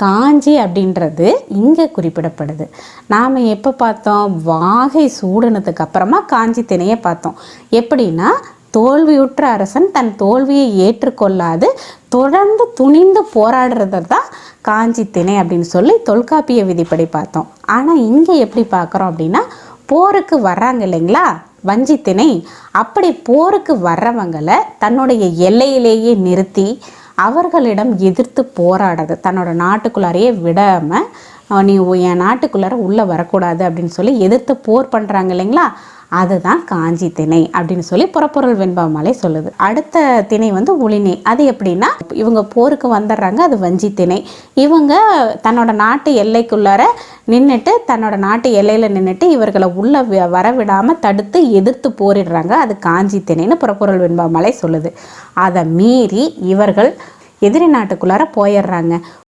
காஞ்சி அப்படின்றது இங்கே குறிப்பிடப்படுது. நாம் எப்போ பார்த்தோம்? வாகை சூடினதுக்கு அப்புறமா காஞ்சி திணையை பார்த்தோம். எப்படின்னா, தோல்வியுற்ற அரசன் தன் தோல்வியை ஏற்றுக்கொள்ளாது தொடர்ந்து துணிந்து போராடுறது தான் காஞ்சி திணை அப்படின்னு சொல்லி தொல்காப்பிய விதிப்படி பார்த்தோம். ஆனால் இங்கே எப்படி பார்க்குறோம் அப்படின்னா, போருக்கு வர்றாங்க இல்லைங்களா வஞ்சி திணை, அப்படி போருக்கு வர்றவங்களை தன்னுடைய எல்லையிலேயே நிறுத்தி அவர்களிடம் எதிர்த்து போராடுறது, தன்னோட நாட்டுக்குள்ளாரையே விடாமல் நீ என் நாட்டுக்குள்ளார உள்ளே வரக்கூடாது அப்படின்னு சொல்லி எதிர்த்து போர் பண்ணுறாங்க இல்லைங்களா, அதுதான் காஞ்சி திணை அப்படின்னு சொல்லி புறப்பொருள் வெண்பாமாலை சொல்லுது. அடுத்த திணை உளிநை. அது எப்படின்னா, இவங்க போருக்கு வந்துடுறாங்க, அது வஞ்சி திணை. இவங்க தன்னோட நாட்டு எல்லைக்குள்ளார நின்றுட்டு, தன்னோட நாட்டு எல்லையில் நின்றுட்டு இவர்களை உள்ளே வரவிடாமல் தடுத்து எதிர்த்து போரிடுறாங்க, அது காஞ்சி திணைன்னு புறப்பொருள் வெண்பாமாலை சொல்லுது. அதை மீறி இவர்கள் எதிரி நாட்டுக்குள்ளார போயிடுறாங்க.